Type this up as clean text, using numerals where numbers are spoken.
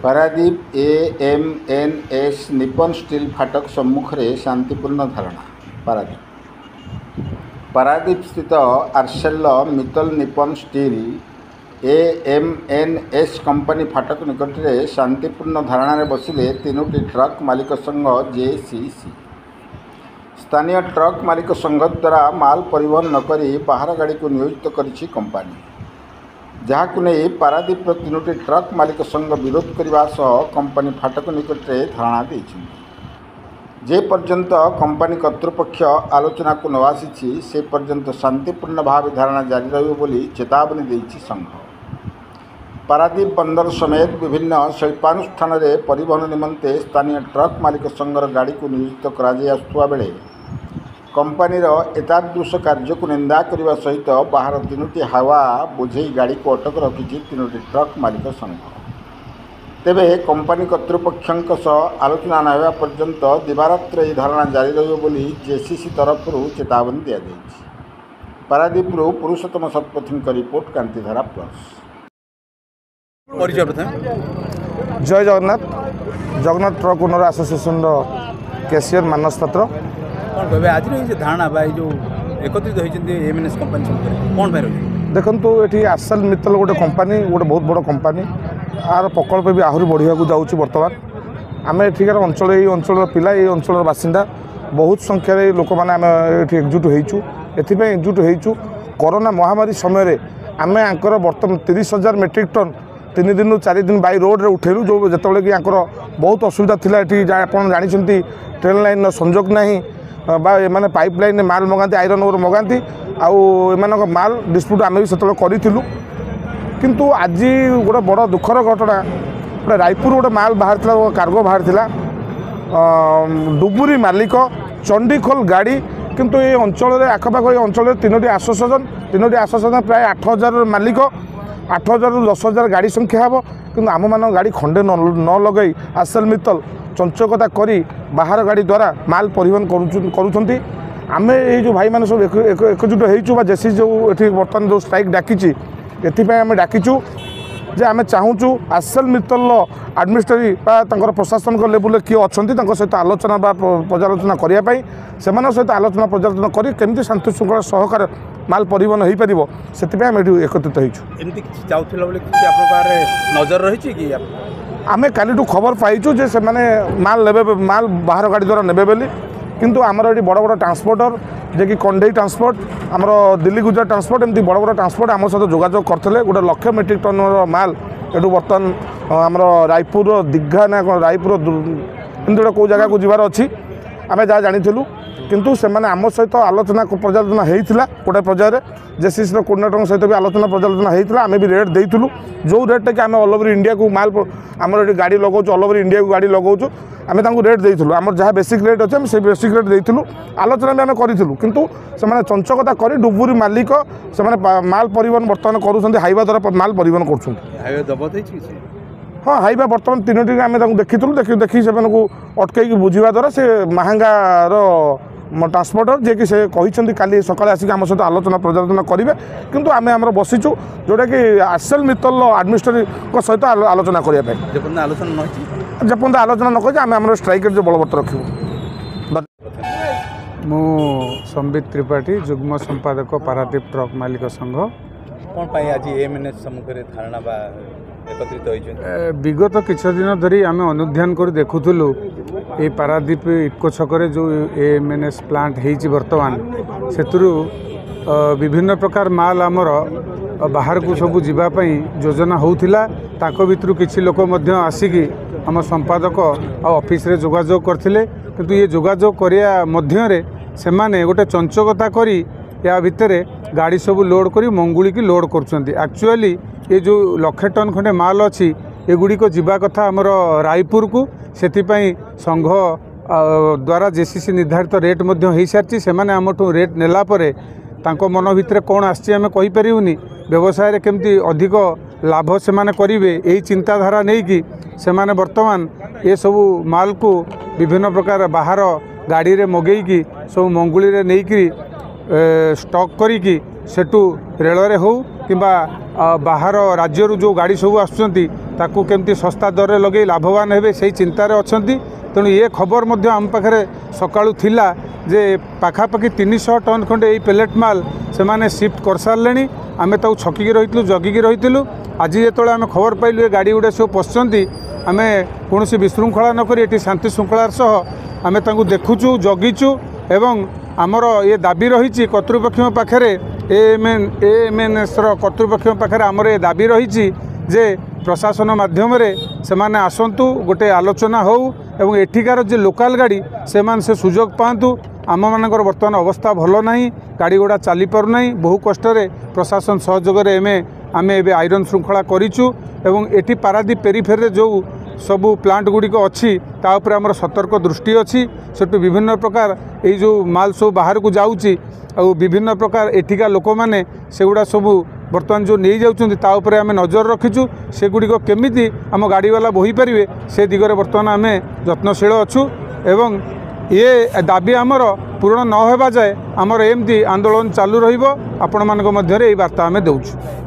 Paradip AMNS Nippon steel फाटक सम्मुख रे शांतिपूर्ण धारणा। पारादीप स्थित Arcelor Mittal Nippon steel AMNS company फाटक निकट में शांतिपूर्ण धारणा बसिले तीनोटी ट्रक मालिक संघ JCC। स्थानीय ट्रक मालिक संघ द्वारा माल परिवहन न करी बाहर गाड़ी को नियोजित करिछि कंपनी, जहां नहीं पारादीप तीनोटी ट्रक मालिक संघ विरोध करने सह कंपनी फाटक निकट में धारणा देइछि। जे पर्यंत कंपनी कर्तृपक्ष आलोचना को न आसी से पर्यंत शांतिपूर्ण भाव धारणा जारी रहिबो बोली चेतावनी देइछि संघ। पारादीप बंदर समेत विभिन्न शिल्पानुष्ठान में परिवहन निमंते स्थानीय ट्रक मालिक संघर गाड़ी को नियोजित करा बेले कंपनीर एतादृश कार्य को निंदा करने सहित बाहर तीनोटी हावा बोझे गाड़ी को अटक रखी तीनोटी ट्रक मालिक संघ। तेबे कंपनी कर्तृपक्षों सह आलोचना न होगा पर्यंत दिवारात्र यह धारणा जारी रही JCC तरफ चेतावनी दी जाएगी। पारादीप पुरुषोत्तम शतपथी का रिपोर्ट, कांतिधारा प्लस। जय Jagannath. Jagannath truck owner association cashier Manas Patra. आज धारणा जो एकत्रित होती AMNS कंपनी कौन भाई देखो ये आर्सेल मित्तल गोटे कंपनी, गोटे बहुत बड़ कंपनी। आर प्रकल्प भी आहरी बढ़िया जाऊँगी। बर्तमान आम एठिकार अंचल ये अंचल पिला ये अंचल बासिंदा बहुत संख्यार लोक मैंने एकजुट होइचु। एथिपाई एकजुट होइचु कोरोना महामारी समय आम आंकर बर्तमान 30,000 मेट्रिक टन 3 दिन 4 दिन बाई रोड रे उठेलु। जो जितेबाला कि आंकर बहुत असुविधा थिला। एठी आपण जानिछंती ट्रेन लाइन संजोग नहीं बा एमाने पाइपलाइन माल मगाती, आयरन ओर मगाती आउ एमानक माल डिस्प्यूट आम भी से करूँ। किंतु आज गोटे बड़ दुखर घटना, गोटे रायपुर गोटे माल बाहर कार्गो बाहर डुबुरी मालिक चंडीखोल गाड़ी। किंतु ये अंचल आखपाख ये अंचल तीनोटी आसोसिएशन प्राय 8,000 मालिक 8,000 ରୁ 10,000 गाड़ी संख्या हे। कि आम मान गाड़ी खंडे न लगे आर्सेल मित्तल चंचकता करी बाहर गाड़ी द्वारा माल परिवहन करुँच। आम ये जो भाई मैंने सब एकजुट हो JCC जो ये बर्तमान जो स्ट्राइक डाकी एम डाकीचु जे आम चाहूँ आर्सेल मित्तल एडमिनिस्ट्रेटिव प्रशासन लेवल किए अच्छा सहित आलोचना पर्यालोचना करने से सहित आलोचना पर्यालोचना कर केमती शांति श्रृंखला सहकार माल परिवहन हो पार से एकत्रित नजर रही कि आम काली खबर पाइचु जे से माल लेबे माल बाहर गाड़ी द्वारा नेबे बोली। किंतु आमर ये बड़ बड़ ट्रांसपोर्टर जे कि कंडेई ट्रांसपोर्ट आमर दिल्ली गुजरात ट्रांसपोर्ट एमती बड़ बड़ ट्रांसपोर्ट आम सहित जोगाजोग करते। गोटे 1,00,000 मेट्रिक टन माल एटू बर्तमान आमर रायपुर दीघा ना रायपुर एमती गोटे कौ जगह को जीवार अच्छी आम जहाँ जानी। किंतु से आम सहित आलोचना पर्यालोचना होता गोटे पर्यायर JCC कोर्डिनेटर सहित भी आलोचना पर्यालोचना होता। आम भी रेट देइलु जो रेट कि आम ऑल ओवर इंडिया को माल आमर ये गाड़ी लगाऊँ ऑल ओवर इंडिया को गाड़ी लगाऊँ आम रेट देइलु। आमर जहाँ बेसिक रेट अच्छे से बेसिक रेट देइलु। आलोचना भी आम करूँ। किंतु से चंचकता कर डुबुरी मालिक से माल परिवहन बर्तमान करूँ हाइवा द्वारा माल परिवहन कर। हाँ हाइवा बर्तमान तीनोटी आम देखी देखी से अटकई बुझा द्वारा से महंगार ट्रांसपोर्टर जे कि से कहते काली सकाଳେ आसिक आम सहित आलोचना पर्यालोचना करेंगे। किंतु आम आम बसीचु जोटा कि आर्सेल मित्तल एडमिनिस्ट्रेटिव सहित आलोचना करने जेपर्यंत आलोचना न आम आम स्ट्राइक जो बलवत्तर रखू। मु संबित त्रिपाठी जुग्म संपादक पारादीप ट्रक मालिक संघ। कौन आज AMNS सम्मुख धारणा एकत्रित विगत किछि दिन धरी आम अनुध्यान कर देखुलु ये पारादीप इटको छकरे जो AMNS प्लांट होती बर्तमान से विभिन्न प्रकार माल आमर बाहर को सब जीवाई योजना होता। ताको भितरु किछि लोक आसिकी आम संपादक ऑफिस रे जोगाजोग करथिले। किंतु ये जोगाजोग करिया मध्य से माने गोटे चंचकता करी या भितर गाड़ी सब लोड करी मंगुली की लोड कर। एक्चुअली ये जो 1,00,000 टन खंडे माल अच्छी एगुड़ी को जीवा कथा आमर रायपुर को ସେଥିପାଇଁ ସଂଘ द्वारा जेसीसी निर्धारित रेट हो सारी से आमठू रेट नेला परे तांको मन भितर कौन आसी आम कहीपरूनी व्यवसाय केमती अधिक लाभ से करेंगे यही चिंताधारा नहीं कि से बर्तमान ये सबू माल को विभिन्न प्रकार बाहर गाड़ी रे मगेगी सब मंगुली रे नहीं स्टॉक करी सेठू रेलवे हो कि बाहर राज्य जो गाड़ी सब आसुँच केमती सस्ता दर लगे लाभवान हे से चिंतार अच्छा तेणु ये खबर आम पाखे सकाळु थिला जे पाखापाखि 300 टन खंडे ये पेलेट माल से माने शिफ्ट कर सारे आम ताऊ छकिकी रही जगिकी रही आज जो आम खबर पाइलु ये गाड़ी गुड़ा सब पशुंट आम कौन विशृंखला नक ये शांति श्रृंखलार सह आम देखुचु जगिचु एवं आमर ये दाबी रही कर्तृपक्ष पाखे एएमएनएस कर्तृपक्ष पाखे आमर ये दाबी रही जे प्रशासन माध्यम से माने आसतु गोटे आलोचना हो एवं एठिकार जो लोकल गाड़ी से सुजोग पातु आम मानकर बर्तमान अवस्था भल ना गाड़ी गुड़ा चली पारना बहु कष्ट प्रशासन सहयोग आम ए आयरन श्रृंखला करूँ एवं एटी पारादीप पेरीफेर जो सबू प्लांट गुड़िक अच्छी ताऊपर आमर सतर्क दृष्टि अच्छी सेठू विभिन्न प्रकार ये जो माल सब बाहर को जाऊँगी और विभिन्न प्रकार एठिका लोक मैंने सेगुड़ा सबू बर्तमान जो नहीं जाऊँ उपरे आम नजर रखीचु से गुड़िक केमिति आम गाड़ी वाला बोही पारे से दिगरे बर्तमान आम यत्नशील अच्छु एवं ये दाबी आमर पूर्ण न होगा जाए आमर एमती आंदोलन चालू रही आपण मान मध्य वार्ता आम देउछु।